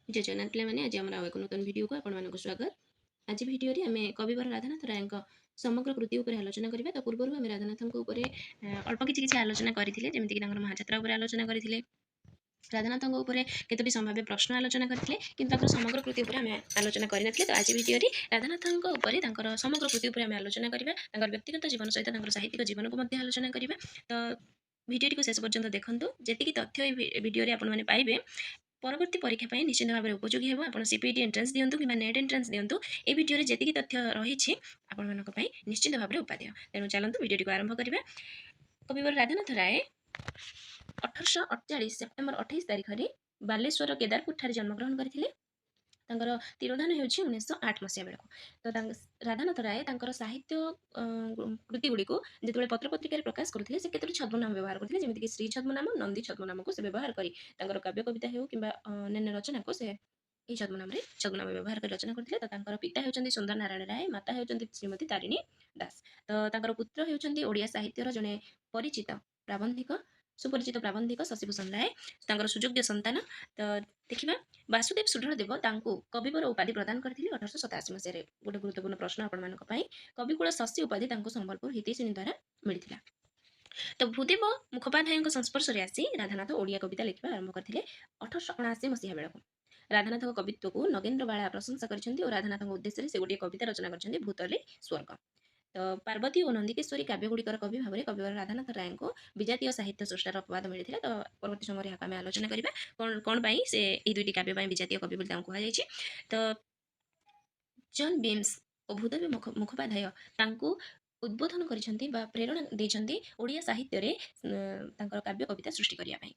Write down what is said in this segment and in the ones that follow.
जय जगन्नाथ पिलाମାନେ ଆଜି ଆମର ଆଉ ଏକ ନୂତନ ଭିଡ଼ିଓକୁ ଆପଣମାନଙ୍କୁ ସ୍ୱାଗତ। ଆଜି ଭିଡ଼ିଓରେ ଆମେ କବିବର ରାଧାନାଥ ରାୟଙ୍କ ସମଗ୍ର କୃତି ଉପରେ ଆଲୋଚନା କରିବା। ତ ପୂର୍ବରୁ ଆମେ ରାଧାନାଥଙ୍କ ଉପରେ ଅଳ୍ପ କିଛି ଆଲୋଚନା କରିଥିଲେ, ଯେମିତିକି ତାଙ୍କର ମହାଯାତ୍ରା ଉପରେ ଆଲୋଚନା କରିଥିଲେ, ରାଧାନାଥଙ୍କ ଉପରେ କେତୋଟି ସମ୍ଭାବ୍ୟ ପ୍ରଶ୍ନ ଆଲୋଚନା କରିଥିଲେ, କିନ୍ତୁ ତାଙ୍କର ସମଗ୍ର କୃତି ଉପରେ ଆମେ ଆଲୋଚନା କରିନଥିଲେ। ତ ଆଜି ଭିଡ଼ିଓରେ ରାଧାନାଥଙ୍କ ଉପରେ ତାଙ୍କର ସମଗ୍ର କୃତି ଉପରେ ଆମେ ଆଲୋଚନା କରିବା, ତାଙ୍କର ବ୍ୟକ୍ତିଗତ ଜୀବନ ସହିତ ତାଙ୍କର ସାହିତ୍ୟିକ ଜୀବନକୁ ମଧ୍ୟ ଆଲୋଚନା କରିବା। ତ ଭିଡ଼ିଓଟିକୁ ଶେଷ ପର୍ଯ୍ୟନ୍ତ ଦେଖନ୍ତୁ। ଯେତିକି ତଥ୍ୟ ଏହି ଭିଡ଼ିଓରେ ଆପଣମାନେ ପାଇବେ পরবর্তী পরীক্ষা পাই নিশ্চিত ভাবে উপযোগী ହେବ। ଆପଣ ସିପିଟି ଏଣ୍ଟ୍ରାନ୍ସ ଦିଅନ୍ତୁ କିମ୍ବା ନେଟ୍ ଏଣ୍ଟ୍ରାନ୍ସ ଦିଅନ୍ତୁ, এই ଭିଡ଼ିଓରେ ଯେତିକି ତଥ୍ୟ ରହିଛି ଆପଣମାନଙ୍କ ପାଇଁ ନିଶ୍ଚିତ ଭାବରେ ଉପାଦେୟ। ତେଣୁ ଚାଲନ୍ତୁ ଭିଡ଼ିଓଟିକୁ ଆରମ୍ଭ କରିବା। କବିବର ରାଧାନାଥ ରାୟ 1848 ସେପ୍ଟେମ୍ବର 28 ତାରିଖରେ ବାଲେଶ୍ୱର କେଦାରପୁରଠାରେ ଜନ୍ମଗ୍ରହଣ କରିଥିଲେ। ତାଙ୍କର ତିରୋଧାନ ହେଉଛି 1908 ମସିହା ବେଳକୁ। ତ ରାଧାନାଥ ରାୟ ତାଙ୍କର ସାହିତ୍ୟ କୃତିଗୁଡ଼ିକୁ ଯେତେବେଳେ ପତ୍ରପତ୍ରିକାରେ ପ୍ରକାଶ କରୁଥିଲେ, ସେ କେତୋଟି ଛଦ୍ମନାମ ବ୍ୟବହାର କରୁଥିଲେ, ଯେମିତିକି ଶ୍ରୀ ଛଦ୍ମନାମ, ନନ୍ଦୀ ଛଦ୍ମନାମକୁ ସେ ବ୍ୟବହାର କରି ତାଙ୍କର କାବ୍ୟ କବିତା ହେଉ କିମ୍ବା ଅନ୍ୟାନ୍ୟ ରଚନାକୁ ସେ ଏହି ଛଦ୍ମନାମ ବ୍ୟବହାର କରି ରଚନା କରିଥିଲେ। ତ ତାଙ୍କର ପିତା ହେଉଛନ୍ତି ସୁନ୍ଦର ନାରାୟଣ ରାୟ, ମାତା ହେଉଛନ୍ତି ଶ୍ରୀମତୀ ତାରିଣୀ ଦାସ। ତ ତାଙ୍କର ପୁତ୍ର ହେଉଛନ୍ତି ଓଡ଼ିଆ ସାହିତ୍ୟର ଜଣେ ସୁପରିଚିତ ପ୍ରାବନ୍ଧିକ ଶଶିଭୂଷଣ ରାୟ, ତାଙ୍କର ସୁଯୋଗ୍ୟ ସନ୍ତାନ। ତ ଦେଖିବା, ବାସୁଦେବ ସୁଢଳ ଦେବ ତାଙ୍କୁ କବିବର ଉପାଧି ପ୍ରଦାନ କରିଥିଲେ 1887 ମସିହାରେ। ଗୋଟେ ଗୁରୁତ୍ୱପୂର୍ଣ୍ଣ ପ୍ରଶ୍ନ ଆପଣମାନଙ୍କ ପାଇଁ, କବିକୁଳ ଶଶୀ ଉପାଧି ତାଙ୍କୁ ସମ୍ବଲପୁର ହିତୈଷିଣୀ ଦ୍ୱାରା ମିଳିଥିଲା। ତ ଭୂଦେବ ମୁଖୋପାଧ୍ୟାୟଙ୍କ ସଂସ୍ପର୍ଶରେ ଆସି ରାଧାନାଥ ଓଡ଼ିଆ କବିତା ଲେଖିବା ଆରମ୍ଭ କରିଥିଲେ 1879 ମସିହା ବେଳକୁ। ରାଧାନାଥଙ୍କ କବିତ୍ୱକୁ ନଗେନ୍ଦ୍ର ବାଳା ପ୍ରଶଂସା କରିଛନ୍ତି ଓ ରାଧାନାଥଙ୍କ ଉଦ୍ଦେଶ୍ୟରେ ସେ ଗୋଟିଏ କବିତା ରଚନା କରିଛନ୍ତି, ଭୂତଲେ ସ୍ୱର୍ଗ। ତ ପାର୍ବତୀ ଓ ନନ୍ଦିକେଶ୍ୱରୀ କାବ୍ୟଗୁଡ଼ିକର କବି ଭାବରେ କବିବର ରାଧାନାଥ ରାୟଙ୍କୁ ବିଜାତୀୟ ସାହିତ୍ୟ ସୃଷ୍ଟାର ଅପବାଦ ମିଳିଥିଲା। ତ ପରବର୍ତ୍ତୀ ସମୟରେ ଏହାକୁ ଆମେ ଆଲୋଚନା କରିବା, କ'ଣ ପାଇଁ ସେ ଏହି ଦୁଇଟି କାବ୍ୟ ପାଇଁ ବିଜାତୀୟ କବି ବୋଲି ତାଙ୍କୁ କୁହାଯାଇଛି। ତ ଜନ୍ ବିମ୍ସ ଓ ଭୂଦେବ ମୁଖୋପାଧ୍ୟାୟ ତାଙ୍କୁ ଉଦ୍ବୋଧନ କରିଛନ୍ତି ବା ପ୍ରେରଣା ଦେଇଛନ୍ତି ଓଡ଼ିଆ ସାହିତ୍ୟରେ ତାଙ୍କର କାବ୍ୟ କବିତା ସୃଷ୍ଟି କରିବା ପାଇଁ।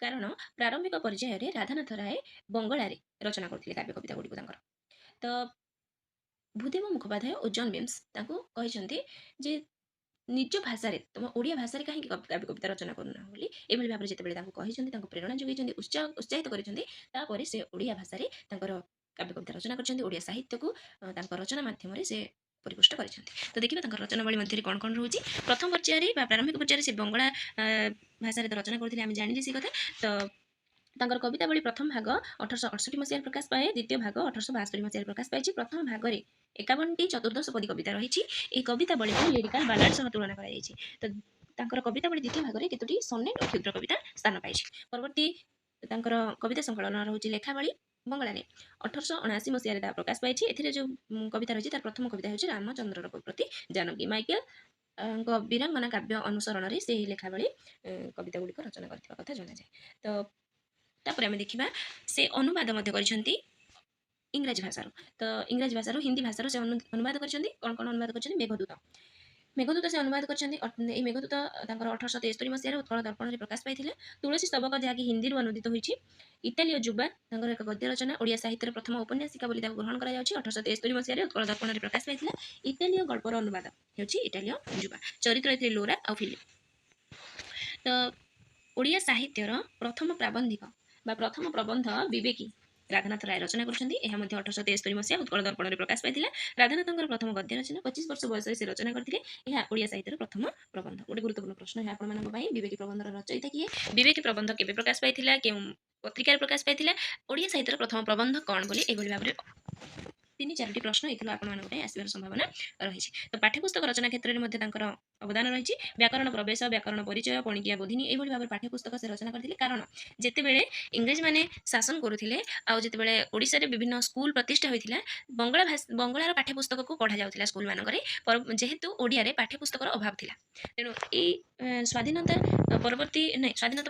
କାରଣ ପ୍ରାରମ୍ଭିକ ପର୍ଯ୍ୟାୟରେ ରାଧାନାଥ ରାୟ ବଙ୍ଗଳାରେ ରଚନା କରୁଥିଲେ କାବ୍ୟ କବିତା ଗୁଡ଼ିକୁ ତାଙ୍କର। ତ ଭୂଦେବ ମୁଖୋପାଧ୍ୟାୟ ଓ ଜନ୍ ବିମ୍ସ ତାଙ୍କୁ କହିଛନ୍ତି ଯେ ନିଜ ଭାଷାରେ, ତୁମ ଓଡ଼ିଆ ଭାଷାରେ କାହିଁକି କାବ୍ୟ କବିତା ରଚନା କରୁନା ବୋଲି ଏଭଳି ଭାବରେ ଯେତେବେଳେ ତାଙ୍କୁ କହିଛନ୍ତି, ତାଙ୍କୁ ପ୍ରେରଣା ଯୋଗାଇଛନ୍ତି, ଉତ୍ସାହିତ କରିଛନ୍ତି, ତାପରେ ସେ ଓଡ଼ିଆ ଭାଷାରେ ତାଙ୍କର କାବ୍ୟ କବିତା ରଚନା କରିଛନ୍ତି। ଓଡ଼ିଆ ସାହିତ୍ୟକୁ ତାଙ୍କ ରଚନା ମାଧ୍ୟମରେ ସେ ପରିପୁଷ୍ଟ କରିଛନ୍ତି। ତ ଦେଖିବା ତାଙ୍କର ରଚନାବଳୀ ମଧ୍ୟରେ କ'ଣ କ'ଣ ରହୁଛି। ପ୍ରଥମ ପର୍ଯ୍ୟାୟରେ ବା ପ୍ରାରମ୍ଭିକ ପର୍ଯ୍ୟାୟରେ ସେ ବଙ୍ଗଳା ଭାଷାରେ ରଚନା କରୁଥିଲେ, ଆମେ ଜାଣିଲେ ସେ କଥା। ତ ତାଙ୍କର କବିତାବଳୀ ପ୍ରଥମ ଭାଗ 1868 ମସିହାରେ ପ୍ରକାଶ ପାଏ, ଦ୍ୱିତୀୟ ଭାଗ 1872 ମସିହାରେ ପ୍ରକାଶ ପାଇଛି। ପ୍ରଥମ ଭାଗରେ 51ଟି ଚତୁର୍ଦ୍ଦଶପଦୀ କବିତା ରହିଛି। ଏହି କବିତାବଳୀକୁ ଲିରିକାଲ ବାଲାଡ ସହ ତୁଳନା କରାଯାଇଛି। ତ ତାଙ୍କର କବିତାବଳୀ ଦ୍ୱିତୀୟ ଭାଗରେ କେତୋଟି ସନେଟ୍ ଓ କ୍ଷୁଦ୍ର କବିତା ସ୍ଥାନ ପାଇଛି। ପରବର୍ତ୍ତୀ ତାଙ୍କର କବିତା ସଂକଳନ ରହୁଛି ଲେଖାବଳୀ ବଙ୍ଗଳାରେ 1879 ମସିହାରେ ତାହା ପ୍ରକାଶ ପାଇଛି। ଏଥିରେ ଯେଉଁ କବିତା ରହିଛି, ତାର ପ୍ରଥମ କବିତା ହେଉଛି ରାମଚନ୍ଦ୍ରର ପ୍ରତି ଜାନକୀ। ମାଇକେଲ ବୀରାଙ୍ଗନା କାବ୍ୟ ଅନୁସରଣରେ ସେହି ଲେଖାବଳୀ କବିତା ଗୁଡ଼ିକ ରଚନା କରିଥିବା କଥା ଜଣାଯାଏ। ତ ତାପରେ ଆମେ ଦେଖିବା, ସେ ଅନୁବାଦ ମଧ୍ୟ କରିଛନ୍ତି ଇଂରାଜୀ ଭାଷାରୁ। ତ ଇଂରାଜୀ ଭାଷାରୁ ହିନ୍ଦୀ ଭାଷାରୁ ସେ ଅନୁବାଦ କରିଛନ୍ତି। କ'ଣ ଅନୁବାଦ କରିଛନ୍ତି? ମେଘଦୂତ ସେ ଅନୁବାଦ କରିଛନ୍ତି। ଏହି ମେଘଦୂତ ତାଙ୍କର 1873 ମସିହାରେ ଉତ୍କଳ ଦର୍ପଣରେ ପ୍ରକାଶ ପାଇଥିଲା। ତୁଳସୀ ସ୍ତବକ, ଯାହାକି ହିନ୍ଦୀରୁ ଅନୁଦିତ ହୋଇଛି। ଇଟାଲୀୟ ଯୁବା ତାଙ୍କର ଏକ ଗଦ୍ୟ ରଚନା, ଓଡ଼ିଆ ସାହିତ୍ୟର ପ୍ରଥମ ଔପନ୍ୟାସିକା ବୋଲି ତାକୁ ଗ୍ରହଣ କରାଯାଉଛି। 1873 ମସିହାରେ ଉତ୍କଳ ଦର୍ପଣରେ ପ୍ରକାଶ ପାଇଥିଲା। ଇଟାଲୀୟ ଗଳ୍ପର ଅନୁବାଦ ହେଉଛି ଇଟାଲୀୟ ଯୁବା। ଚରିତ୍ର ଏଥିରେ ଲୋରା ଆଉ ଫିଲିପ। ତ ଓଡ଼ିଆ ସାହିତ୍ୟର ପ୍ରଥମ ପ୍ରାବନ୍ଧିକ ବା ପ୍ରଥମ ପ୍ରବନ୍ଧ ବିବେକୀ ରାଧାନାଥ ରାୟ ରଚନା କରୁଛନ୍ତି। ଏହା ମଧ୍ୟ 1873 ମସିହା ଉତ୍କଳ ଦର୍ପଣରେ ପ୍ରକାଶ ପାଇଥିଲା। ରାଧାନାଥଙ୍କର ପ୍ରଥମ ଗଦ୍ୟ ରଚନା, 25 ବର୍ଷ ବୟସରେ ସେ ରଚନା କରିଥିଲେ। ଏହା ଓଡ଼ିଆ ସାହିତ୍ୟର ପ୍ରଥମ ପ୍ରବନ୍ଧ। ଗୋଟେ ଗୁରୁତ୍ୱପୂର୍ଣ୍ଣ ପ୍ରଶ୍ନ ଏହା ଆପଣମାନଙ୍କ ପାଇଁ, ବିବେକୀ ପ୍ରବନ୍ଧର ରଚୟିତା କିଏ? ବିବେକୀ ପ୍ରବନ୍ଧ କେବେ ପ୍ରକାଶ ପାଇଥିଲା, କେଉଁ ପତ୍ରିକାରେ ପ୍ରକାଶ ପାଇଥିଲା, ଓଡ଼ିଆ ସାହିତ୍ୟର ପ୍ରଥମ ପ୍ରବନ୍ଧ କ'ଣ ବୋଲି ଏଭଳି ଭାବରେ 3-4ଟି ପ୍ରଶ୍ନ ଏଥିରୁ ଆପଣମାନଙ୍କ ପାଇଁ ଆସିବାର ସମ୍ଭାବନା ରହିଛି। ତ ପାଠ୍ୟପୁସ୍ତକ ରଚନା କ୍ଷେତ୍ରରେ ମଧ୍ୟ ତାଙ୍କର ଅବଦାନ ରହିଛି। ବ୍ୟାକରଣ ପ୍ରବେଶ, ବ୍ୟାକରଣ ପରିଚୟ, ପଣିକିଆ ବୋଧିନୀ, ଏଇଭଳି ଭାବରେ ପାଠ୍ୟପୁସ୍ତକ ସେ ରଚନା କରିଥିଲେ। କାରଣ ଯେତେବେଳେ ଇଂରେଜମାନେ ଶାସନ କରୁଥିଲେ ଆଉ ଯେତେବେଳେ ଓଡ଼ିଶାରେ ବିଭିନ୍ନ ସ୍କୁଲ ପ୍ରତିଷ୍ଠା ହୋଇଥିଲା, ବଙ୍ଗଳାର ପାଠ୍ୟପୁସ୍ତକକୁ ପଢ଼ାଯାଉଥିଲା ସ୍କୁଲମାନଙ୍କରେ, ଯେହେତୁ ଓଡ଼ିଆରେ ପାଠ୍ୟପୁସ୍ତକର ଅଭାବ ଥିଲା। ତେଣୁ ଏଇ ସ୍ୱାଧୀନତା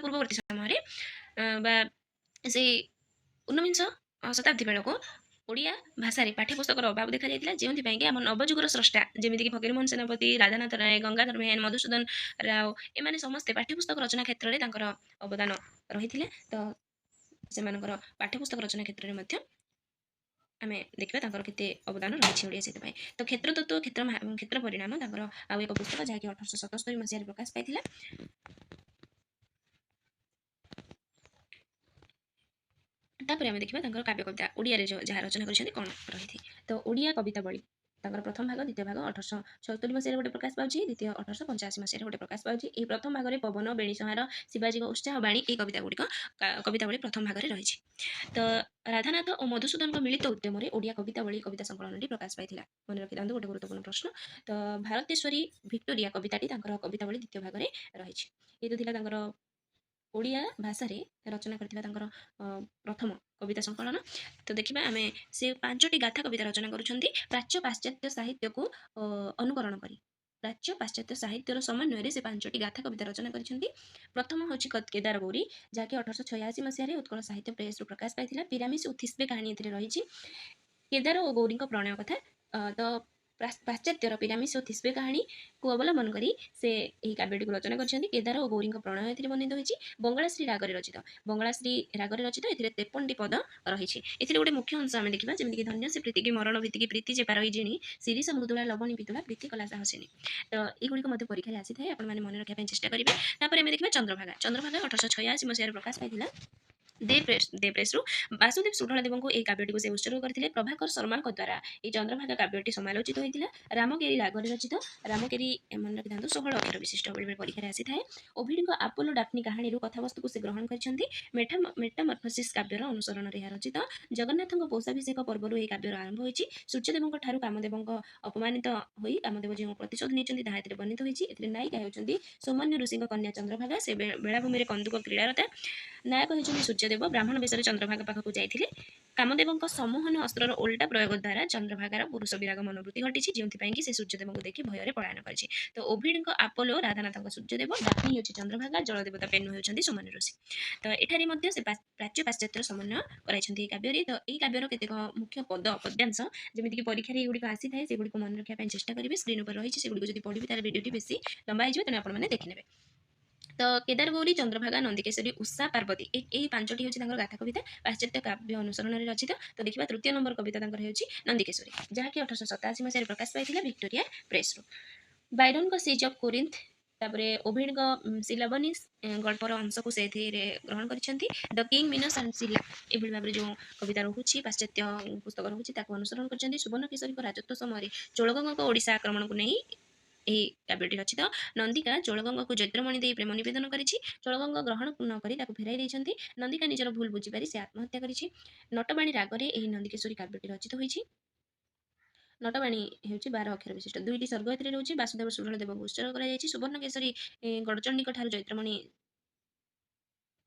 ପୂର୍ବବର୍ତ୍ତୀ ସମୟରେ ବା ସେଇ 19 ଶତାବ୍ଦୀ ବେଳକୁ ଓଡ଼ିଆ ଭାଷାରେ ପାଠ୍ୟପୁସ୍ତକର ଅଭାବ ଦେଖାଯାଇଥିଲା, ଯେଉଁଥିପାଇଁକି ଆମ ନବଯୁଗର ସ୍ରଷ୍ଟା ଯେମିତିକି ଫକୀରମୋହନ ସେନାପତି, ରାଧାନାଥ ରାୟ, ଗଙ୍ଗାଧର ମେହେର, ମଧୁସୂଦନ ରାଓ, ଏମାନେ ସମସ୍ତେ ପାଠ୍ୟପୁସ୍ତକ ରଚନା କ୍ଷେତ୍ରରେ ତାଙ୍କର ଅବଦାନ ରହିଥିଲା। ତ ସେମାନଙ୍କର ପାଠ୍ୟପୁସ୍ତକ ରଚନା କ୍ଷେତ୍ରରେ ମଧ୍ୟ ଆମେ ଦେଖିବା ତାଙ୍କର କେତେ ଅବଦାନ ରହିଛି ଓଡ଼ିଆ ସାହିତ୍ୟ ପାଇଁ। ତ କ୍ଷେତ୍ରତତ୍ତ୍ୱ, କ୍ଷେତ୍ର ପରିଣାମ ତାଙ୍କର ଆଉ ଏକ ପୁସ୍ତକ, ଯାହାକି 1877 ମସିହାରେ ପ୍ରକାଶ ପାଇଥିଲା। ତାପରେ ଆମେ ଦେଖିବା ତାଙ୍କର କାବ୍ୟ କବିତା ଓଡ଼ିଆରେ ଯାହା ରଚନା କରିଛନ୍ତି କ'ଣ ରହିଛି। ତ ଓଡ଼ିଆ କବିତାବଳୀ ତାଙ୍କର ପ୍ରଥମ ଭାଗ, ଦ୍ୱିତୀୟ ଭାଗ 1874 ମସିହାରେ ଗୋଟେ ପ୍ରକାଶ ପାଉଛି, ଦ୍ୱିତୀୟ 1885 ମସିହାରେ ଗୋଟେ ପ୍ରକାଶ ପାଉଛି। ଏହି ପ୍ରଥମ ଭାଗରେ ପବନ, ବେଣୀ ସଂହାର, ଶିବାଜୀଙ୍କ ଉତ୍ସାହ ବାଣୀ, ଏହି କବିତାବଳୀ ପ୍ରଥମ ଭାଗରେ ରହିଛି। ତ ରାଧାନାଥ ଓ ମଧୁସୂଦନଙ୍କ ମିଳିତ ଉଦ୍ୟମରେ ଓଡ଼ିଆ କବିତାବଳୀ କବିତା ସଂକଳନଟି ପ୍ରକାଶ ପାଇଥିଲା। ମନେ ରଖିଥାନ୍ତୁ, ଗୋଟେ ଗୁରୁତ୍ୱପୂର୍ଣ୍ଣ ପ୍ରଶ୍ନ। ତ ଭାରତେଶ୍ୱରୀ ଭିକ୍ଟୋରିଆ କବିତାଟି ତାଙ୍କର କବିତାବଳୀ ଦ୍ୱିତୀୟ ଭାଗରେ ରହିଛି। ଏ ତ ଥିଲା ତାଙ୍କର ଓଡ଼ିଆ ଭାଷାରେ ରଚନା କରିଥିବା ତାଙ୍କର ପ୍ରଥମ କବିତା ସଂକଳନ। ତ ଦେଖିବା ଆମେ ସେ 5ଟି ଗାଥା କବିତା ରଚନା କରୁଛନ୍ତି ପ୍ରାଚ୍ୟ ପାଶ୍ଚାତ୍ୟ ସାହିତ୍ୟକୁ ଅନୁକରଣ କରି। ପ୍ରାଚ୍ୟ ପାଶ୍ଚାତ୍ୟ ସାହିତ୍ୟର ସମନ୍ୱୟରେ ସେ 5ଟି ଗାଥା କବିତା ରଚନା କରିଛନ୍ତି। ପ୍ରଥମ ହେଉଛି କେଦାର ଗୌରୀ, ଯାହାକି 1886 ମସିହାରେ ଉତ୍କଳ ସାହିତ୍ୟ ପ୍ରେସରୁ ପ୍ରକାଶ ପାଇଥିଲା। ପିରାମିସ୍ ଓ ଥିସ୍ବେ କାହାଣୀ ଏଥିରେ ରହିଛି। କେଦାର ଓ ଗୌରୀଙ୍କ ପ୍ରଣୟ କଥା। ତ ପାଶ୍ଚାତ୍ୟର ପିରାମିସ୍ ଓ ଥିସ୍ବେ କାହାଣୀକୁ ଅବଲମ୍ବନ କରି ସେ ଏହି କାବ୍ୟଟିକୁ ରଚନା କରିଛନ୍ତି। କେଦାର ଓ ଗୌରୀଙ୍କ ପ୍ରଣୟ ଏଥିରେ ବର୍ଣ୍ଣିତ ହୋଇଛି। ବଙ୍ଗଳାଶ୍ରୀ ରାଗରେ ରଚିତ। ବଙ୍ଗଳାଶ୍ରୀ ରାଗରେ ରଚିତ, ଏଥିରେ 53ଟି ପଦ ରହିଛି। ଏଥିରେ ଗୋଟେ ମୁଖ୍ୟ ଅଂଶ ଆମେ ଦେଖିବା, ଯେମିତିକି ଧନ୍ୟ ସେ ପ୍ରୀତିକି ମରଣ ଭୀତିକି ପ୍ରୀତି ଯେ ପାରଇ ଜିଣି ଶିରିଷ ମୃଦୁଳା ଲବଣୀ ପିତୁଳା ପ୍ରୀତି କଲା ସାହସିନୀ। ତ ଏଗୁଡ଼ିକ ମଧ୍ୟ ପରୀକ୍ଷାରେ ଆସିଥାଏ, ଆପଣମାନେ ମନେ ରଖିବା ପାଇଁ ଚେଷ୍ଟା କରିବେ। ତାପରେ ଆମେ ଦେଖିବା ଚନ୍ଦ୍ରଭାଗା। ଚନ୍ଦ୍ରଭାଗା 1886 ମସିହାରେ ପ୍ରକାଶ ପାଇଥିଲା ଦେ ପ୍ରେସରୁ। ବାସୁଦେବ ସୁଢଳ ଦେବଙ୍କୁ ଏହି କାବ୍ୟଟିକୁ ସେ ଉତ୍ସର୍ଗ କରିଥିଲେ। ପ୍ରଭାକର ଶର୍ମାଙ୍କ ଦ୍ୱାରା ଏହି ଚନ୍ଦ୍ରଭାଗା କାବ୍ୟଟି ସମାଲୋଚିତ ହୋଇଥିଲା। ରାମକେରି ରାଗରେ ରଚିତ। ରାମକେରି ମନେ ରଖିଥାନ୍ତୁ 16 ଅକ୍ଷର ବିଶିଷ୍ଟ, ବେଳେ ପରୀକ୍ଷାରେ ଆସିଥାଏ। ଓଭିଡଙ୍କ ଆପୋଲୋ ଡାଫ୍ନି କାହାଣୀରୁ କଥାବସ୍ତୁକୁ ସେ ଗ୍ରହଣ କରିଛନ୍ତି। ମେଟାମର୍ଫୋସିସ୍ କାବ୍ୟର ଅନୁସରଣରେ ଏହା ରଚିତ। ଜଗନ୍ନାଥଙ୍କ ପୌଷାଭିଷେକ ପର୍ବରୁ ଏହି କାବ୍ୟର ଆରମ୍ଭ ହୋଇଛି। ସୂର୍ଯ୍ୟଦେବଙ୍କ ଠାରୁ କାମଦେବଙ୍କ ଅପମାନିତ ହୋଇ କାମଦେବ ଯେଉଁ ପ୍ରତିଶୋଧ ନେଇଛନ୍ତି ତାହା ଏଥିରେ ବର୍ଣ୍ଣିତ ହୋଇଛି। ଏଥିରେ ନାୟିକା ହେଉଛନ୍ତି ସୌମାନ୍ୟ ଋଷିଙ୍କ କନ୍ୟା ଚନ୍ଦ୍ରଭାଗା। ସେ ବେଳାଭୂମିରେ କନ୍ଦୁକ କ୍ରୀଡ଼ାରତା। ନାୟକ ହେଉଛନ୍ତି ସୂର୍ଯ୍ୟଦେବ। ବ୍ରାହ୍ମଣ ବେଶରେ ଚନ୍ଦ୍ରଭାଗା ପାଖକୁ ଯାଇଥିଲେ। କାମଦେବଙ୍କ ସମ୍ମୋହନ ଅସ୍ତ୍ରର ଓଲଟା ପ୍ରୟୋଗ ଦ୍ୱାରା ଚନ୍ଦ୍ରଭାଗାର ପୁରୁଷ ବିରାଗ ମନୋବୃତ୍ତି ଘଟିଛି, ଯେଉଁଥିପାଇଁ କି ସେ ସୂର୍ଯ୍ୟଦେବଙ୍କୁ ଦେଖି ଭୟରେ ପଳାୟନ କରିଛି। ତ ଓଭିଡଙ୍କ ଆପୋଲୋ ରାଧାନାଥଙ୍କ ସୂର୍ଯ୍ୟଦେବ, ଡାଫ୍ନି ହେଉଛି ଚନ୍ଦ୍ରଭାଗା, ଜଳଦେବତା ପେନୁ ହେଉଛନ୍ତି ସୌମାନ୍ୟ ଋଷି। ତ ଏଠାରେ ମଧ୍ୟ ସେ ପ୍ରାଚ୍ୟ ପାଶ୍ଚାତ୍ୟର ସମନ୍ୱୟ କରାଇଛନ୍ତି ଏହି କାବ୍ୟରେ। ତ ଏହି କାବ୍ୟର କେତେକ ମୁଖ୍ୟ ପଦ୍ୟାଂଶ ଯେମିତିକି ପରୀକ୍ଷାରେ ଏଗୁଡ଼ିକ ଆସିଥାଏ, ସେଗୁଡ଼ିକୁ ମନେ ରଖିବା ପାଇଁ ଚେଷ୍ଟା କରିବେ। ସ୍କ୍ରିନ୍ ଉପରେ ରହିଛି, ସେଗୁଡ଼ିକୁ ଯଦି ପଢ଼ିବେ ତାହେଲେ ଭିଡ଼ିଓଟି ବେଶୀ ଲମ୍ବା ହେଇଯିବ, ତେଣୁ ଆପଣମାନେ ଦେଖିନେବେ। ତ କେଦାର ଗୌରୀ, ଚନ୍ଦ୍ରଭାଗା, ନନ୍ଦିକେଶ୍ୱରୀ, ଉଷା, ପାର୍ବତୀ, ଏହି 5ଟି ହେଉଛି ତାଙ୍କର ଗାଥା କବିତା ପାଶ୍ଚାତ୍ୟ କାବ୍ୟ ଅନୁସରଣରେ ରଚିତ। ତ ଦେଖିବା ତୃତୀୟ ନମ୍ବର କବିତା ତାଙ୍କର ହେଉଛି ନନ୍ଦିକେଶ୍ୱରୀ, ଯାହାକି 1887 ମସିହାରେ ପ୍ରକାଶ ପାଇଥିଲା ଭିକ୍ଟୋରିଆ ପ୍ରେସରୁ। ବାଇରନଙ୍କ ସିଜ୍ ଅଫ୍ କୋରିନ୍ଥ, ତାପରେ ଓଭିଡଙ୍କ ସିଲାବନିସ୍ ଗଳ୍ପର ଅଂଶକୁ ସେ ଏଥିରେ ଗ୍ରହଣ କରିଛନ୍ତି। ଦ କିଙ୍ଗ ମିନସ୍ ଆଣ୍ଡ ସିଲା, ଏଭଳି ଭାବରେ ଯେଉଁ କବିତା ରହୁଛି ପାଶ୍ଚାତ୍ୟ ପୁସ୍ତକ ରହୁଛି ତାକୁ ଅନୁସରଣ କରିଛନ୍ତି। ସୁବର୍ଣ୍ଣକେଶରୀଙ୍କ ରାଜତ୍ୱ ସମୟରେ ଚୋଳଗଙ୍ଗଙ୍କ ଓଡ଼ିଶା ଆକ୍ରମଣକୁ ନେଇ ଏହି କାବ୍ୟଟି ରଚିତ। ନନ୍ଦିକା ଚୋଳଗଙ୍ଗକୁ ଜୈତ୍ରମଣି ଦେଇ ପ୍ରେମ ନିବେଦନ କରିଛି। ଚୋଳଗଙ୍ଗ ଗ୍ରହଣ ନ କରି ତାକୁ ଫେରାଇ ଦେଇଛନ୍ତି। ନନ୍ଦିକା ନିଜର ଭୁଲ ବୁଝିପାରି ସେ ଆତ୍ମହତ୍ୟା କରିଛି। ନଟବାଣୀ ରାଗରେ ଏହି ନନ୍ଦିକେଶ୍ୱରୀ କାବ୍ୟଟି ରଚିତ ହୋଇଛି। ନଟବାଣୀ ହେଉଛି 12 ଅକ୍ଷର ବିଶିଷ୍ଟ। 2ଟି ସର୍ଗ ଏଥିରେ ରହୁଛି। ବାସୁଦେବ ସୁଢଳ ଦେବଙ୍କୁ ଉତ୍ସର୍ଗ କରାଯାଇଛି। ସୁବର୍ଣ୍ଣକେଶରୀ ଗଡ଼ଚଣ୍ଡୀଙ୍କ ଠାରୁ ଜୈତ୍ରମଣି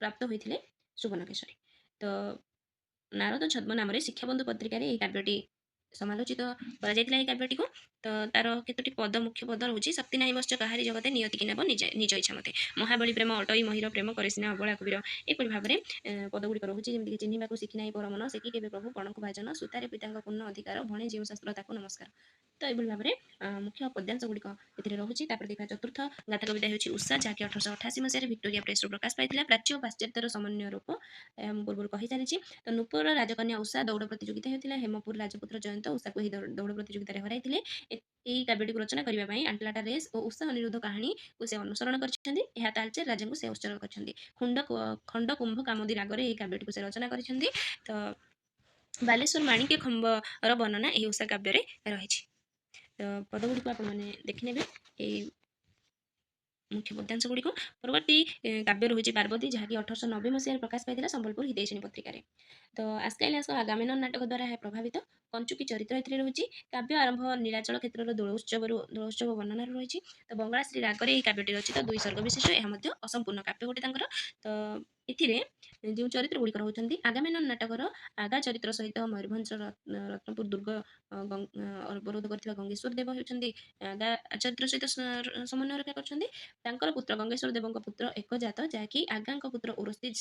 ପ୍ରାପ୍ତ ହୋଇଥିଲେ ସୁବର୍ଣ୍ଣକେଶରୀ। ତ ନାରଦ ଛଦ୍ମ ନାମରେ ଶିକ୍ଷାବନ୍ଧୁ ପତ୍ରିକାରେ ଏହି କାବ୍ୟଟି ସମାଲୋଚିତ କରାଯାଇଥିଲା। ଏହି କାବ୍ୟଟିକୁ ତ ତାର କେତୋଟି ମୁଖ୍ୟ ପଦ ରହୁଛି। ଶକ୍ତି ନାହିଁ ବଶ୍ଚ କାହାରି ଜଗତେ, ନିୟତିକି ନେବ ନିଜ ଇଚ୍ଛା ମତେ। ମହାବଳୀ ପ୍ରେମ ଅଟଇ ମହିର ପ୍ରେମ କରେ ସିନା ଅବଳା କୁବୀର। ଏପରି ଭାବରେ ପଦଗୁଡ଼ିକ ରହୁଛି, ଯେମିତିକି ଚିହ୍ନିବାକୁ ଶିଖି ନାହିଁ ପରମନ, ସେକି କେବେ ପ୍ରଭୁ କଣକୁ ଭାଜନ, ସୁତାରେ ପିତାଙ୍କ ପୂର୍ଣ୍ଣ ଅଧିକାର, ଭଣେ ଯେଉଁ ଶାସ୍ତ୍ର ତାକୁ ନମସ୍କାର। ତ ଏଭଳି ଭାବରେ ମୁଖ୍ୟ ପଦ୍ୟାଂଶ ଗୁଡ଼ିକ ଏଥିରେ ରହୁଛି। ତାପରେ ଦେଖିବା ଚତୁର୍ଥ ଗାଥା କବିତା ହେଉଛି ଉଷା, ଯାହାକି 1888 ମସିହାରେ ଭିକ୍ଟୋରିଆ ପ୍ରେସରୁ ପ୍ରକାଶ ପାଇଥିଲା। ପ୍ରାଚ୍ୟ ଓ ପାଶ୍ଚାତ୍ୟର ସମନ୍ୱୟ ରୂପ ମୁଁ ପୂର୍ବରୁ କହିସାରିଛି। ତ ନୂପୁରର ରାଜକନ୍ୟା ଉଷା ଦୌଡ଼ ପ୍ରତିଯୋଗିତା ହେଉଥିଲା। ହେମପୁର ରାଜପୁତ୍ର ଜୟନ୍ତ ଉଷାକୁ ଏହି ଦୌଡ଼ ପ୍ରତିଯୋଗିତାରେ ହରାଇଥିଲେ। ଏହି କାବ୍ୟଟିକୁ ରଚନା କରିବା ପାଇଁ ଆଣ୍ଟଲାଟା ରେସ୍ ଓ ଉଷା ଅନିରୁଦ୍ଧ କାହାଣୀକୁ ସେ ଅନୁସରଣ କରିଛନ୍ତି। ଏହା ତାଳଚେର ରାଜାଙ୍କୁ ସେ ଉତ୍ସର୍ଗ କରିଛନ୍ତି। ଖଣ୍ଡ କୁମ୍ଭ କାମୋଦି ରାଗରେ ଏହି କାବ୍ୟଟିକୁ ସେ ରଚନା କରିଛନ୍ତି। ତ ବାଲେଶ୍ୱର ମାଣିକ୍ୟ ଖମ୍ବର ବର୍ଣ୍ଣନା ଏହି ଉଷା କାବ୍ୟରେ ରହିଛି। ତ ପଦଗୁଡ଼ିକୁ ଆପଣମାନେ ଦେଖିନେବେ ଏହି ମୁଖ୍ୟ ପଦ୍ୟାଂଶ ଗୁଡ଼ିକୁ। ପରବର୍ତ୍ତୀ କାବ୍ୟ ରହୁଛି ପାର୍ବତୀ, ଯାହାକି 1890 ମସିହାରେ ପ୍ରକାଶ ପାଇଥିଲା ସମ୍ବଲପୁର ହିତୈଷିଣୀ ପତ୍ରିକାରେ। ତ ଆସ୍କାଇଲାସଙ୍କ ଆଗାମେମ୍ନନ ନାଟକ ଦ୍ୱାରା ଏହା ପ୍ରଭାବିତ। କଞ୍ଚୁକି ଚରିତ୍ର ଏଥିରେ ରହୁଛି। କାବ୍ୟ ଆରମ୍ଭ ନୀଳାଚଳ କ୍ଷେତ୍ରର ଦୋଳ ଉତ୍ସବ ବର୍ଣ୍ଣନାରେ ରହିଛି। ତ ବଙ୍ଗଳାଶ୍ରୀ ରାଗରେ ଏହି କାବ୍ୟଟି ରଚିତ। 2 ସର୍ଗ ବିଶିଷ୍ଟ। ଏହା ମଧ୍ୟ ଅସମ୍ପୂର୍ଣ୍ଣ କାବ୍ୟ ଗୋଟେ ତାଙ୍କର। ତ ଏଥିରେ ଯେଉଁ ଚରିତ୍ର ଗୁଡ଼ିକ ରହୁଛନ୍ତି, ଆଗାମେମ୍ନନ ନାଟକର ଆଗା ଚରିତ୍ର ସହିତ ମୟୂରଭଞ୍ଜର ରତ୍ନପୁର ଦୁର୍ଗ ଅବରୋଧ କରିଥିବା ଗଙ୍ଗେଶ୍ୱର ଦେବ ହେଉଛନ୍ତି ଆଗା ଚରିତ୍ର ସହିତ ସମନ୍ୱୟ ରକ୍ଷା କରିଛନ୍ତି। ତାଙ୍କର ପୁତ୍ର ଗଙ୍ଗେଶ୍ୱର ଦେବଙ୍କ ପୁତ୍ର ଏକଜାତ, ଯାହାକି ଆଗାଙ୍କ ପୁତ୍ର ଓରସ୍ତିଜ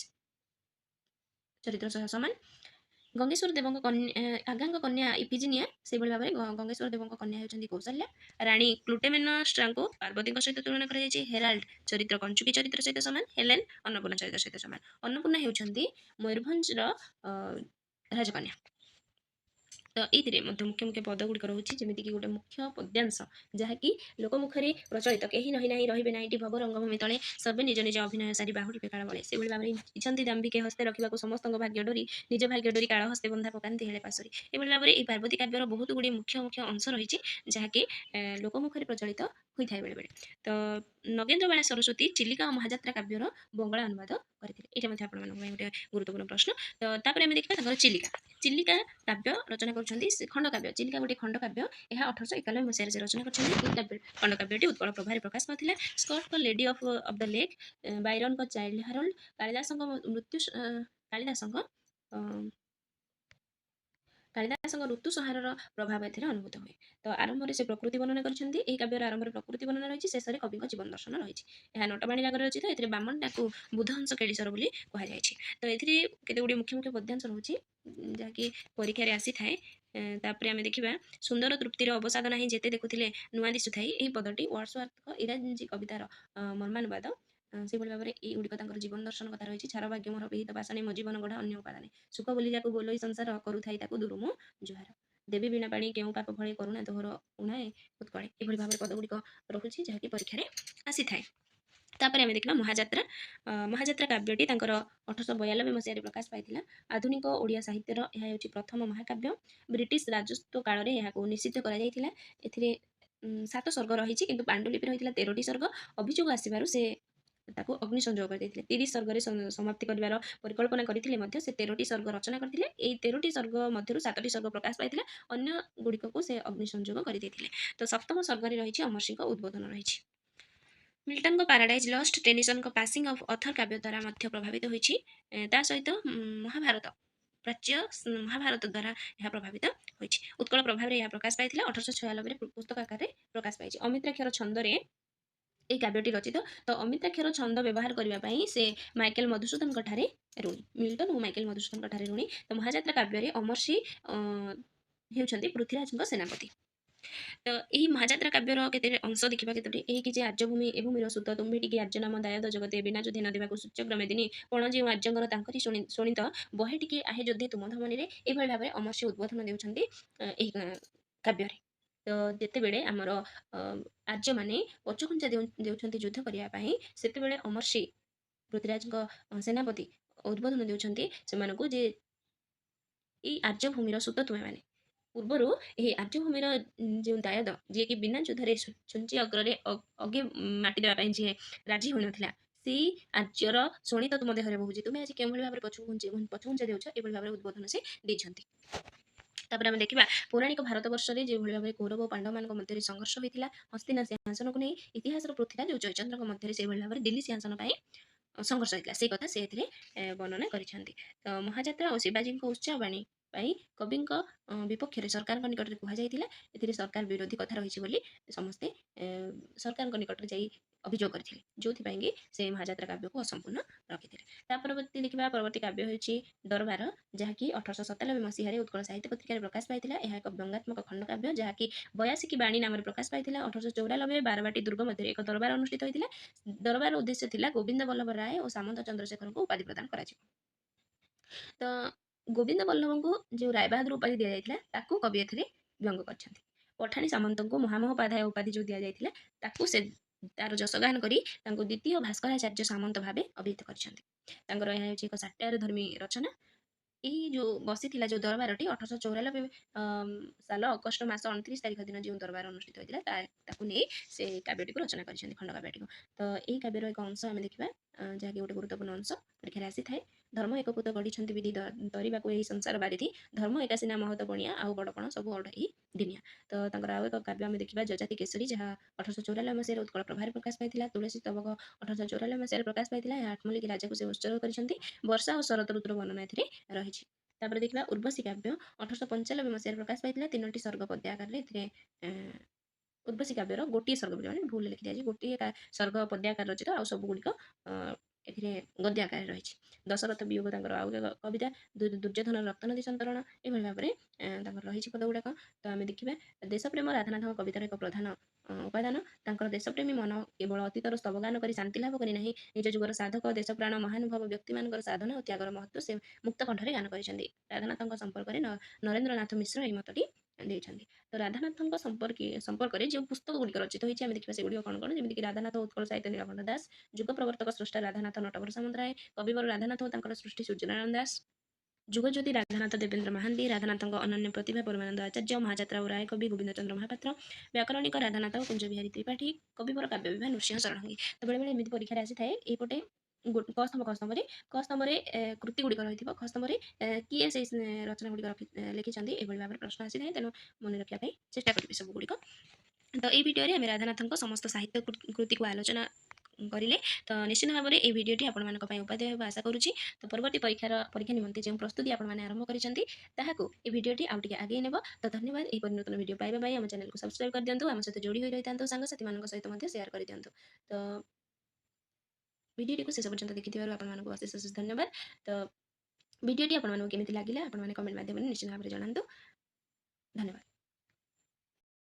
ଚରିତ୍ର ସହ ସମାନ। ଗଙ୍ଗେଶ୍ୱର ଦେବଙ୍କ ଆଗାଙ୍କ କନ୍ୟା ଇଫିଜିନିଆ, ସେଭଳି ଭାବରେ ଗଙ୍ଗେଶ୍ୱର ଦେବଙ୍କ କନ୍ୟା ହେଉଛନ୍ତି କୌଶଲ୍ୟା। ରାଣୀ କ୍ଲୁଟେମେନଷ୍ଟ୍ରାଙ୍କୁ ପାର୍ବତୀଙ୍କ ସହିତ ତୁଳନା କରାଯାଇଛି। ହେରାଲ୍ଡ ଚରିତ୍ର କଞ୍ଚୁକି ଚରିତ୍ର ସହିତ ସମାନ। ହେଲେନ ଅନ୍ନପୂର୍ଣ୍ଣା ଚରିତ୍ର ସହିତ ସମାନ। ଅନ୍ନପୂର୍ଣ୍ଣା ହେଉଛନ୍ତି ମୟୂରଭଞ୍ଜର ରାଜକନ୍ୟା। ତ ଏଇଥିରେ ମଧ୍ୟ ମୁଖ୍ୟ ମୁଖ୍ୟ ପଦ ଗୁଡ଼ିକ ରହୁଛି, ଯେମିତିକି ଗୋଟେ ମୁଖ୍ୟ ପଦ୍ୟାଂଶ ଯାହାକି ଲୋକମୁଖରେ ପ୍ରଚଳିତ, କେହି ନହିଁ ନାହିଁ ରହିବେ ନାହିଁଟି ଭବ ରଙ୍ଗଭୂମି ତଳେ ସର୍ବେ ନିଜ ନିଜ ଅଭିନୟ ସାରି ବାହୁଡ଼ି କାଳ ବଳେ। ସେଭଳି ଭାବରେ ଇଛନ୍ତି ଦାମ୍ବିକେ ହସ୍ତେ ରଖିବାକୁ ସମସ୍ତଙ୍କ ଭାଗ୍ୟ ଡୋରି, ନିଜ ଭାଗ୍ୟ ଡୋରି କାଳ ହସ୍ତେ ବନ୍ଧା ପକାନ୍ତି ହେଳେ ପାଶୋରି। ଏଭଳି ଭାବରେ ଏହି ପାର୍ବତୀ କାବ୍ୟର ବହୁତ ଗୁଡ଼ିଏ ମୁଖ୍ୟ ମୁଖ୍ୟ ଅଂଶ ରହିଛି, ଯାହାକି ଲୋକମୁଖରେ ପ୍ରଚଳିତ ହୋଇଥାଏ ବେଳେବେଳେ। ତ ନଗେନ୍ଦ୍ର ବାଳା ସରସ୍ୱତୀ ଚିଲିକା ଓ ମହାଯାତ୍ରା କାବ୍ୟର ବଙ୍ଗଳା ଅନୁବାଦ କରିଥିଲେ। ଏଇଟା ମଧ୍ୟ ଆପଣମାନଙ୍କ ପାଇଁ ଗୋଟେ ଗୁରୁତ୍ୱପୂର୍ଣ୍ଣ ପ୍ରଶ୍ନ। ତ ତାପରେ ଆମେ ଦେଖିବା ତାଙ୍କର ଚିଲିକା। ଚିଲିକା କାବ୍ୟ ରଚନା କରୁଛନ୍ତି ଖଣ୍ଡକାବ୍ୟ। ଚିଲିକା ଗୋଟିଏ ଖଣ୍ଡକାବ୍ୟ। ଏହା 1891 ମସିହାରେ ସେ ରଚନା କରିଛନ୍ତି। ଏହି କାବ୍ୟ ଖଣ୍ଡକାବ୍ୟଟି ଉତ୍କଳ ପ୍ରଭାବରେ ପ୍ରକାଶ ପାଉଥିଲା। ସ୍କଟଙ୍କ ଲେଡି ଅଫ୍ ଦ ଲେକ୍, ବାଇରନଙ୍କ ଚାଇଲ୍ଡ ହାରୋଲ୍ଡ, କାଳିଦାସଙ୍କ ମୃତ୍ୟୁ କାଳିଦାସଙ୍କ କାଳିଦାସଙ୍କ ଋତୁ ସଂହାରର ପ୍ରଭାବ ଏଥିରେ ଅନୁଭୂତ ହୁଏ। ତ ଆରମ୍ଭରେ ସେ ପ୍ରକୃତି ବର୍ଣ୍ଣନା କରିଛନ୍ତି। ଏହି କାବ୍ୟର ଆରମ୍ଭରେ ପ୍ରକୃତି ବର୍ଣ୍ଣନା ରହିଛି, ଶେଷରେ କବିଙ୍କ ଜୀବନ ଦର୍ଶନ ରହିଛି। ଏହା ନଟବାଣୀ ରାଗରେ ରଚିତ। ଏଥିରେ ବାମନ ତାକୁ ବୁଧହଂସ କେଳିସର ବୋଲି କୁହାଯାଇଛି। ତ ଏଥିରେ କେତେ ଗୁଡ଼ିଏ ମୁଖ୍ୟ ମୁଖ୍ୟ ପଦ୍ୟାଂଶ ରହୁଛି, ଯାହାକି ପରୀକ୍ଷାରେ ଆସିଥାଏ। ତାପରେ ଆମେ ଦେଖିବା ସୁନ୍ଦର ତୃପ୍ତିର ଅବସାଦ ନାହିଁ ଯେତେ ଦେଖୁଥିଲେ ନୂଆ ଦିଶୁଥାଇ। ଏହି ପଦଟି ୱାର୍ଡସୱାର୍ଥଙ୍କ ଇରାନୀ କବିତାର ମର୍ମାନୁବାଦ। ସେଭଳି ଭାବରେ ଏଇଗୁଡ଼ିକ ତାଙ୍କର ଜୀବନ ଦର୍ଶନ କଥା ରହିଛି। ଛାର ଭାଗ୍ୟ ମୋର ବିହିତ ବାସନେ ମୋ ଜୀବନ ଗଢ଼ା ଅନ୍ୟ ଉପାଦାନେ, ସୁଖ ବୋଲି ଯାକୁ ବୋଲଇ ସଂସାର କରୁଥାଇ ତାକୁ ଦୂରୁ ମୁଁ ଜୁହାର, ଦେବୀ ବୀଣା ପାଣି କେଉଁ ପାପ ଭଳି କରୁଣା ତୋହର ଉଣାଏ ଉତ୍କଳେ। ଏଭଳି ଭାବରେ ପଦଗୁଡ଼ିକ ରହୁଛି, ଯାହାକି ପରୀକ୍ଷାରେ ଆସିଥାଏ। ତାପରେ ଆମେ ଦେଖିବା ମହାଯାତ୍ରା। ମହାଯାତ୍ରା କାବ୍ୟଟି ତାଙ୍କର 1892 ମସିହାରେ ପ୍ରକାଶ ପାଇଥିଲା। ଆଧୁନିକ ଓଡ଼ିଆ ସାହିତ୍ୟର ଏହା ହେଉଛି ପ୍ରଥମ ମହାକାବ୍ୟ। ବ୍ରିଟିଶ ରାଜତ୍ୱ କାଳରେ ଏହାକୁ ନିଷିଦ୍ଧ କରାଯାଇଥିଲା। ଏଥିରେ 7 ସର୍ଗ ରହିଛି, କିନ୍ତୁ ପାଣ୍ଡୁଲିପି ରହିଥିଲା 13ଟି ସର୍ଗ। ଅଭିଯୋଗ ଆସିବାରୁ ସେ ତାକୁ ଅଗ୍ନି ସଂଯୋଗ କରିଦେଇଥିଲେ। 30 ସର୍ଗରେ ସମାପ୍ତି କରିବାର ପରିକଳ୍ପନା କରିଥିଲେ ମଧ୍ୟ ସେ 13ଟି ସର୍ଗ ରଚନା କରିଥିଲେ। ଏହି 13ଟି ସର୍ଗ ମଧ୍ୟରୁ 7ଟି ସର୍ଗ ପ୍ରକାଶ ପାଇଥିଲା, ଅନ୍ୟ ଗୁଡ଼ିକକୁ ସେ ଅଗ୍ନି ସଂଯୋଗ କରିଦେଇଥିଲେ। ତ ସପ୍ତମ ସର୍ଗରେ ରହିଛି ଅମର୍ଷିଙ୍କ ଉଦ୍ବୋଧନ ରହିଛି। ମିଲ୍ଟନଙ୍କ ପାରାଡାଇଜ୍ ଲଷ୍ଟ, ଟେନିସନଙ୍କ ପାସିଂ ଅଫ୍ ଅଥର କାବ୍ୟ ଦ୍ୱାରା ମଧ୍ୟ ପ୍ରଭାବିତ ହୋଇଛି। ତା ସହିତ ମହାଭାରତ, ପ୍ରାଚ୍ୟ ମହାଭାରତ ଦ୍ୱାରା ଏହା ପ୍ରଭାବିତ ହୋଇଛି। ଉତ୍କଳ ପ୍ରଭାବରେ ଏହା ପ୍ରକାଶ ପାଇଥିଲା। 1896ରେ ପୁସ୍ତକ ଆକାରରେ ପ୍ରକାଶ ପାଇଛି। ଅମିତ୍ରାକ୍ଷର ଛନ୍ଦରେ ଏହି କାବ୍ୟଟି ରଚିତ। ତ ଅମିତ୍ରାକ୍ଷର ଛନ୍ଦ ବ୍ୟବହାର କରିବା ପାଇଁ ସେ ମାଇକେଲ ମଧୁସୂଦନଙ୍କ ଠାରେ ଋଣୀ। ମିଲ୍ଟନ ଓ ମାଇକେଲ ମଧୁସୂଦନଙ୍କ ଠାରେ ଋଣୀ। ତ ମହାଯାତ୍ରା କାବ୍ୟରେ ଅମର୍ଷି ହେଉଛନ୍ତି ପୃଥ୍ୱୀରାଜଙ୍କ ସେନାପତି। ତ ଏହି ମହାଯାତ୍ରା କାବ୍ୟର କେତେ ଅଂଶ ଦେଖିବା। କେତୋଟି ଏହି କିଛି ଆର୍ଯ୍ୟଭୂମି ଏ ଭୂମିର ସୁତ ତୁମ୍ଭେ ଟିକେ ଆର୍ଯ୍ୟ ନାମ ଦାୟଦ ଜଗତେ ବିନା ଯୁଧେ ନ ଦେବାକୁ ସୂଚ୍ୟଗ୍ରମେ ଦିନି ପଣ ଯେଉଁ ଆର୍ଯ୍ୟଙ୍କର ତାଙ୍କରି ଶୁଣିତ ବହେ ଟିକେ ଆହେ ଯୁଦ୍ଧେ ତୁମ ଧମନୀରେ। ଏଭଳି ଭାବରେ ଅମର୍ଷି ଉଦ୍ବୋଧନ ଦେଉଛନ୍ତି ଏହି କାବ୍ୟରେ। ତ ଯେତେବେଳେ ଆମର ଆର୍ଯ୍ୟମାନେ ପଛଘୁଞ୍ଚା ଦେଉଛନ୍ତି ଯୁଦ୍ଧ କରିବା ପାଇଁ, ସେତେବେଳେ ଅମର୍ଷି ପୃଥ୍ୱୀରାଜଙ୍କ ସେନାପତି ଉଦ୍ବୋଧନ ଦେଉଛନ୍ତି ସେମାନଙ୍କୁ ଯେ ଏଇ ଆର୍ଯ୍ୟଭୂମିର ସୁତ ତୁମେମାନେ। ପୂର୍ବରୁ ଏହି ଆର୍ଯ୍ୟଭୂମିର ଯେଉଁ ଦାୟଦ, ଯିଏକି ବିନା ଯୁଦ୍ଧରେ ଛୁଞ୍ଚି ଅଗ୍ରରେ ଅଗେ ମାଟି ଦେବା ପାଇଁ ଯିଏ ରାଜି ହୋଇନଥିଲା, ସେଇ ଆର୍ଯ୍ୟର ଶୋଣିତ ତୁମ ଦେହରେ ବହୁଛି, ତୁମେ ଆଜି କେଉଁଭଳି ଭାବରେ ପଛଘୁଞ୍ଚା ଦେଉଛ, ଏଭଳି ଭାବରେ ଉଦ୍ବୋଧନ ସେ ଦେଇଛନ୍ତି। ତାପରେ ଆମେ ଦେଖିବା ପୌରାଣିକ ଭାରତବର୍ଷରେ ଯେଭଳି ଭାବରେ କୌରବ ଓ ପାଣ୍ଡବମାନଙ୍କ ମଧ୍ୟରେ ସଂଘର୍ଷ ହୋଇଥିଲା ହସ୍ତିନା ସିଂହାସନକୁ ନେଇ। ଇତିହାସର ପୃଥ୍ୱୀରାଜ ଓ ଜୟଚନ୍ଦ୍ରଙ୍କ ମଧ୍ୟରେ ସେଭଳି ଭାବରେ ଦିଲ୍ଲୀ ସିଂହାସନ ପାଇଁ ସଂଘର୍ଷ ହୋଇଥିଲା, ସେଇ କଥା ସେ ଏଥିରେ ବର୍ଣ୍ଣନା କରିଛନ୍ତି। ତ ମହାଯାତ୍ରା ଓ ଶିବାଜୀଙ୍କ ଉତ୍ସାହବାଣୀ ପାଇଁ କବିଙ୍କ ବିପକ୍ଷରେ ସରକାରଙ୍କ ନିକଟରେ କୁହାଯାଇଥିଲା। ଏଥିରେ ସରକାର ବିରୋଧୀ କଥା ରହିଛି ବୋଲି ସମସ୍ତେ ସରକାରଙ୍କ ନିକଟରେ ଯାଇ ଅଭିଯୋଗ କରିଥିଲେ, ଯେଉଁଥିପାଇଁ କି ସେ ମହାଯାତ୍ରା କାବ୍ୟକୁ ଅସମ୍ପୂର୍ଣ୍ଣ ରଖିଥିଲେ। ତା ପରବର୍ତ୍ତୀ ଦେଖିବା, ପରବର୍ତ୍ତୀ କାବ୍ୟ ହେଉଛି ଦରବାର, ଯାହାକି 1897 ମସିହାରେ ଉତ୍କଳ ସାହିତ୍ୟ ପତ୍ରିକାରେ ପ୍ରକାଶ ପାଇଥିଲା। ଏହା ଏକ ବ୍ୟଙ୍ଗାତ୍ମକ ଖଣ୍ଡକାବ୍ୟ, ଯାହାକି 82 ବାଣୀ ନାମରେ ପ୍ରକାଶ ପାଇଥିଲା। 1894 ବାରବାଟୀ ଦୁର୍ଗ ମଧ୍ୟରେ ଏକ ଦରବାର ଅନୁଷ୍ଠିତ ହୋଇଥିଲା। ଦରବାର ଉଦ୍ଦେଶ୍ୟ ଥିଲା ଗୋବିନ୍ଦ ବଲ୍ଲଭ ରାୟ ଓ ସାମନ୍ତ ଚନ୍ଦ୍ରଶେଖରଙ୍କୁ ଉପାଧି ପ୍ରଦାନ କରାଯିବ। ତ ଗୋବିନ୍ଦ ବଲ୍ଲଭଙ୍କୁ ଯେଉଁ ରାୟବାହାଦୁର ଉପାଧି ଦିଆଯାଇଥିଲା, ତାକୁ କବି ଏଥିରେ ବ୍ୟଙ୍ଗ କରିଛନ୍ତି। ପଠାଣି ସାମନ୍ତଙ୍କୁ ମହାମହୋପାଧ୍ୟାୟ ଉପାଧି ଯେଉଁ ଦିଆଯାଇଥିଲା, ତାକୁ ସେ ତାର ଯଶଗାନ କରି ତାଙ୍କୁ ଦ୍ୱିତୀୟ ଭାସ୍କରାଚାର୍ଯ୍ୟ ସାମନ୍ତ ଭାବେ ଅଭିହିତ କରିଛନ୍ତି। ତାଙ୍କର ଏହା ହେଉଛି ଏକ ସାଟାୟାର ଧର୍ମୀ ରଚନା। ଏହି ଯେଉଁ ବସିଥିଲା ଯେଉଁ ଦରବାରଟି 1894 ସାଲ ଅଗଷ୍ଟ ମାସ 29 ତାରିଖ ଦିନ ଯେଉଁ ଦରବାର ଅନୁଷ୍ଠିତ ହୋଇଥିଲା, ତାକୁ ନେଇ ସେ କାବ୍ୟଟିକୁ ରଚନା କରିଛନ୍ତି, ଖଣ୍ଡକାବ୍ୟଟିକୁ। ତ ଏହି କାବ୍ୟର ଏକ ଅଂଶ ଆମେ ଦେଖିବା, ଯାହାକି ଗୋଟେ ଗୁରୁତ୍ୱପୂର୍ଣ୍ଣ ଅଂଶ ପରୀକ୍ଷାରେ ଆସିଥାଏ। ଧର୍ମ ଏକ ପୁତ ଗଢ଼ିଛନ୍ତି ବିଧି ଧରିବାକୁ ଏହି ସଂସାର ବାରିଧି, ଧର୍ମ ଏକା ସିନା ମହତ ବଣିଆ ଆଉ ବଡ଼ କଣ ସବୁ ଅଢ଼େଇ ଦିନିଆ। ତ ତାଙ୍କର ଆଉ ଏକ କାବ୍ୟ ଆମେ ଦେଖିବା, ଯଜାତି କେଶରୀ, ଯାହା 1894 ମସିହାରେ ଉତ୍କଳ ପ୍ରଭାବରେ ପ୍ରକାଶ ପାଇଥିଲା। ତୁଳସୀ ସ୍ତବକ 1894 ମସିହାରେ ପ୍ରକାଶ ପାଇଥିଲା। ଏହା ଆଠମଲ୍ଲିକ ରାଜାକୁ ସେ ଉତ୍ସର୍ଗ କରିଛନ୍ତି। ବର୍ଷା ଓ ଶରତ ଋତୁର ବର୍ଣ୍ଣନା ଏଥିରେ ରହିଛି। ତାପରେ ଦେଖିବା ଉର୍ବଶୀ କାବ୍ୟ, 1895 ମସିହାରେ ପ୍ରକାଶ ପାଇଥିଲା। 3ଟି ସର୍ଗ ପଦ୍ୟ ଆକାରରେ ଏଥିରେ ଉର୍ବଶୀ କାବ୍ୟର ଗୋଟିଏ ସର୍ଗ ବୋଲି ମାନେ ଭୁଲ ଲେଖି ଦିଆଯାଇଛି, ଗୋଟିଏ ସର୍ଗ ପଦ୍ୟ ଆକାର ରଚିତ, ଆଉ ସବୁ ଗୁଡ଼ିକ ଏଥିରେ ଗଦ୍ୟ ଆକାରରେ ରହିଛି। ଦଶରଥ ବିୟୋଗ ତାଙ୍କର ଆଉ ଏକ କବିତା, ଦୁର୍ଯ୍ୟୋଧନର ରକ୍ତନଦୀ ସନ୍ତରଣ, ଏଭଳି ଭାବରେ ତାଙ୍କର ରହିଛି ପଦ ଗୁଡ଼ାକ। ତ ଆମେ ଦେଖିବା ଦେଶପ୍ରେମ ରାଧାନାଥଙ୍କ କବିତାର ଏକ ପ୍ରଧାନ ଉପାଦାନ। ତାଙ୍କର ଦେଶପ୍ରେମୀ ମନ କେବଳ ଅତୀତର ସ୍ତବଗାନ କରି ଶାନ୍ତି ଲାଭ କରି ନାହିଁ, ନିଜ ଯୁଗର ସାଧକ ଦେଶପ୍ରାଣ ମହାନୁଭବ ବ୍ୟକ୍ତିମାନଙ୍କର ସାଧନା ଓ ତ୍ୟାଗର ମହତ୍ତ୍ୱ ସେ ମୁକ୍ତ କଣ୍ଠରେ ଗାନ କରିଛନ୍ତି। ରାଧାନାଥଙ୍କ ସମ୍ପର୍କରେ ନରେନ୍ଦ୍ରନାଥ ମିଶ୍ର ଏହି ମତଟି ଦେଇଛନ୍ତି। ତ ରାଧାନାଥଙ୍କ ସମ୍ପର୍କରେ ଯେଉଁ ପୁସ୍ତକ ଗୁଡ଼ିକ ରଚିତ ହୋଇଛି ଆମେ ଦେଖିବା ସେଗୁଡ଼ିକ କ'ଣ କ'ଣ, ଯେମିତିକି ରାଧାନାଥ ଉତ୍କଳ ସାହିତ୍ୟ ନୀଳକଣ୍ଠ ଦାସ, ଯୁଗ ପ୍ରବର୍ତ୍ତକ ସ୍ରଷ୍ଟା ରାଧାନାଥ ନଟବର ସାମନ୍ତରାୟ, କବିବର ରାଧାନାଥ ଓ ତାଙ୍କର ସୃଷ୍ଟି ସୂର୍ଯ୍ୟନାରାୟଣ ଦାସ, ଯୁଗଜ୍ୟୋତି ରାଧାନାଥ ଦେବେନ୍ଦ୍ର ମହାନ୍ତି, ରାଧାନାଥଙ୍କ ଅନନ୍ୟ ପ୍ରତିଭା ପରମାନନ୍ଦ ଆଚାର୍ଯ୍ୟ, ମହାଯାତ୍ରା ଓ ରାୟ କବି ଗୋବିନ୍ଦ ଚନ୍ଦ୍ର ମହାପାତ୍ର, ବ୍ୟାକରଣିକ ରାଧାନାଥ ଓ କୁଞ୍ଜବିହାରୀ ତ୍ରିପାଠୀ, କବିବର କାବ୍ୟ ବିଭା ନୃସିଂହ ଷଡ଼ଙ୍ଗୀ। ତ ବେଳେବେଳେ ଏମିତି ପରୀକ୍ଷାରେ ଆସିଥାଏ ଏଇପଟେ କ ସ୍ତମ୍ଭରେ କୃତି ଗୁଡ଼ିକ ରହିଥିବ, ଖ ସ୍ତମ୍ଭରେ କିଏ ସେଇ ରଚନା ଗୁଡ଼ିକ ଲେଖିଛନ୍ତି, ଏଭଳି ଭାବରେ ପ୍ରଶ୍ନ ଆସିଥାଏ। ତେଣୁ ମନେ ରଖିବା ପାଇଁ ଚେଷ୍ଟା କରିବେ ସବୁଗୁଡ଼ିକ। ତ ଏଇ ଭିଡ଼ିଓରେ ଆମେ ରାଧାନାଥଙ୍କ ସମସ୍ତ ସାହିତ୍ୟ କୃତିକୁ ଆଲୋଚନା କରିଲେ। ତ ନିଶ୍ଚିତ ଭାବରେ এই ଭିଡ଼ିଓଟି ଆପଣମାନଙ୍କ ପାଇଁ ଉପାଦେୟ ହେବ ଆଶା କରୁଛି। ତ ପରବର୍ତ୍ତୀ ପରୀକ୍ଷା ନିମନ୍ତେ ଯେଉଁ ପ୍ରସ୍ତୁତି ଆପଣମାନେ ଆରମ୍ଭ କରିଛନ୍ତି ତାହାକୁ এই ଭିଡ଼ିଓଟି ଆଉ ଟିକେ ଆଗେଇ ନେବ। ତ ଧନ୍ୟବାଦ। ଏହିପରି ନୂତନ ଭିଡ଼ିଓ ପାଇବା ପାଇଁ ଆମ ଚ୍ୟାନେଲକୁ ସବସ୍କ୍ରାଇବ୍ କରିଦିଅନ୍ତୁ, ଆମ ସହିତ ଯୋଡ଼ି ହୋଇ ରହିଥାନ୍ତୁ, ସାଙ୍ଗସାଥିମାନଙ୍କ ସହିତ ମଧ୍ୟ ସେୟାର କରିଦିଅନ୍ତୁ। ତ ଭିଡ଼ିଓଟିକୁ ଶେଷ ପର୍ଯ୍ୟନ୍ତ ଦେଖିଥିବାରୁ ଆପଣମାନଙ୍କୁ ଅଶେଷ ଅଶେଷ ଧନ୍ୟବାଦ। ତ ଭିଡ଼ିଓଟି ଆପଣମାନଙ୍କୁ କେମିତି ଲାଗିଲା ଆପଣମାନେ କମେଣ୍ଟ ମାଧ୍ୟମରେ ନିଶ୍ଚିତ ଭାବରେ ଜଣାନ୍ତୁ। ଧନ୍ୟବାଦ।